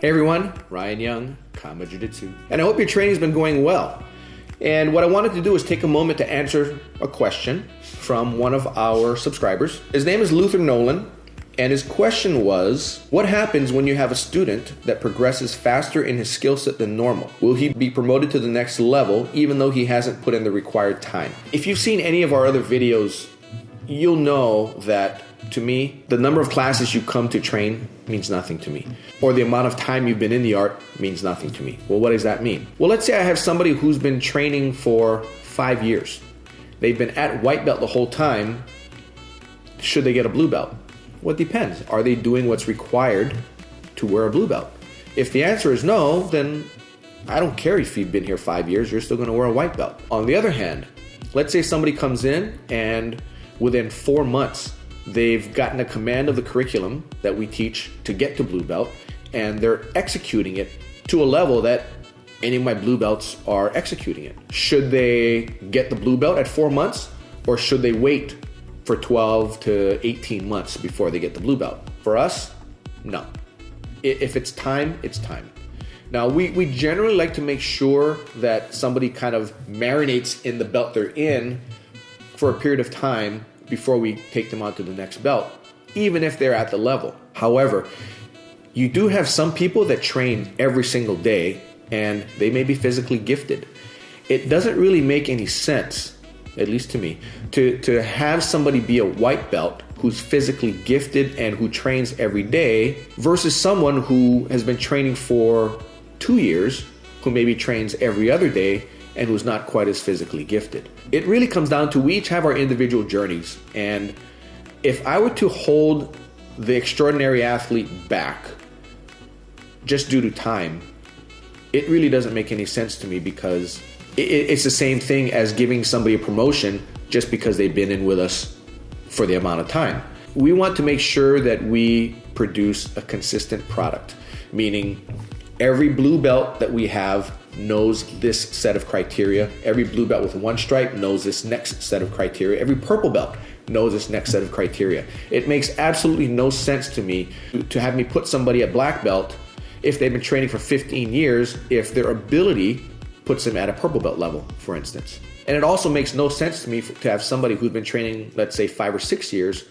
Hey everyone, Ryan Young, Kama Jiu-Jitsu. And I hope your training's been going well. And what I wanted to do is take a moment to answer a question from one of our subscribers. His name is Luther Nolan, and his question was, what happens when you have a student that progresses faster in his skill set than normal? Will he be promoted to the next level even though he hasn't put in the required time? If you've seen any of our other videos, you'll know that to me, the number of classes you come to train means nothing to me. Or the amount of time you've been in the art means nothing to me. Well, what does that mean? Well, let's say I have somebody who's been training for 5 years. They've been at white belt the whole time. Should they get a blue belt? Well, it depends. Are they doing what's required to wear a blue belt? If the answer is no, then I don't care if you've been here 5 years, you're still gonna wear a white belt. On the other hand, let's say somebody comes in and within 4 months, they've gotten a command of the curriculum that we teach to get to blue belt, and they're executing it to a level that any of my blue belts are executing it. Should they get the blue belt at 4 months, or should they wait for 12 to 18 months before they get the blue belt? For us, no. If it's time, it's time. Now, we generally like to make sure that somebody kind of marinates in the belt they're in for a period of time before we take them on to the next belt, even if they're at the level. However, you do have some people that train every single day and they may be physically gifted. It doesn't really make any sense, at least to me, to have somebody be a white belt who's physically gifted and who trains every day versus someone who has been training for 2 years, who maybe trains every other day and who's not quite as physically gifted. It really comes down to we each have our individual journeys, and if I were to hold the extraordinary athlete back just due to time, it really doesn't make any sense to me, because it's the same thing as giving somebody a promotion just because they've been in with us for the amount of time. We want to make sure that we produce a consistent product, meaning every blue belt that we have knows this set of criteria. Every blue belt with one stripe knows this next set of criteria. Every purple belt knows this next set of criteria. It makes absolutely no sense to me to have me put somebody at black belt if they've been training for 15 years, if their ability puts them at a purple belt level, for instance. And it also makes no sense to me to have somebody who's been training, let's say 5 or 6 years,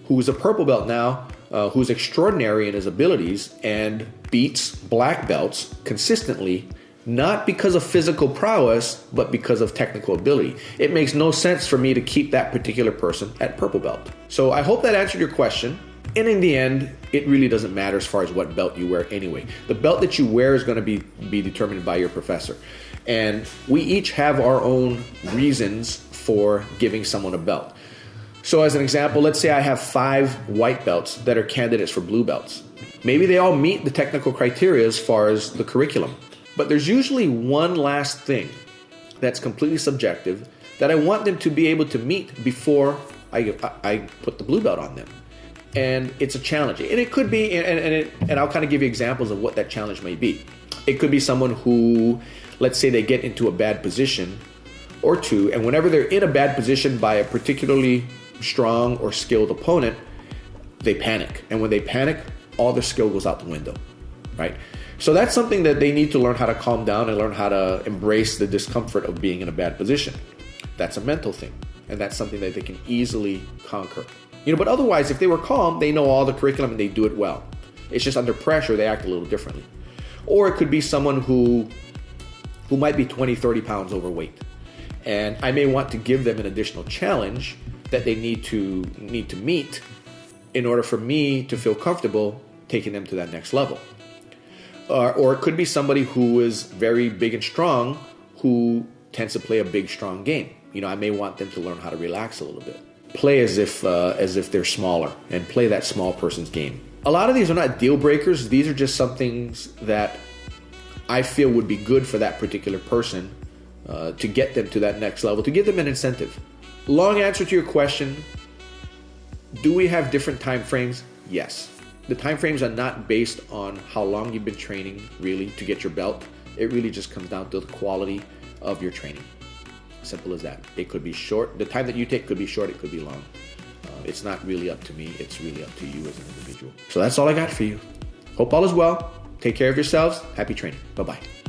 who's a purple belt now, who's extraordinary in his abilities and beats black belts consistently, not because of physical prowess, but because of technical ability. It makes no sense for me to keep that particular person at purple belt. So I hope that answered your question. And in the end, it really doesn't matter as far as what belt you wear anyway. The belt that you wear is going to be determined by your professor. And we each have our own reasons for giving someone a belt. So as an example, let's say I have 5 white belts that are candidates for blue belts. Maybe they all meet the technical criteria as far as the curriculum. But there's usually one last thing that's completely subjective that I want them to be able to meet before I put the blue belt on them. And it's a challenge. And it could be, and I'll kind of give you examples of what that challenge may be. It could be someone who, let's say they get into a bad position or two, and whenever they're in a bad position by a particularly strong or skilled opponent, they panic. And when they panic, all their skill goes out the window, right? So that's something that they need to learn how to calm down and learn how to embrace the discomfort of being in a bad position. That's a mental thing, and that's something that they can easily conquer. But otherwise, if they were calm, they know all the curriculum and they do it well. It's just under pressure, they act a little differently. Or it could be someone who might be 20, 30 pounds overweight. And I may want to give them an additional challenge that they need to meet in order for me to feel comfortable taking them to that next level. Or it could be somebody who is very big and strong who tends to play a big, strong game. I may want them to learn how to relax a little bit. Play as if they're smaller and play that small person's game. A lot of these are not deal breakers. These are just some things that I feel would be good for that particular person to get them to that next level, to give them an incentive. Long answer to your question, do we have different time frames? Yes. The time frames are not based on how long you've been training, really, to get your belt. It really just comes down to the quality of your training. Simple as that. It could be short. The time that you take could be short. It could be long. It's not really up to me. It's really up to you as an individual. So that's all I got for you. Hope all is well. Take care of yourselves. Happy training. Bye-bye.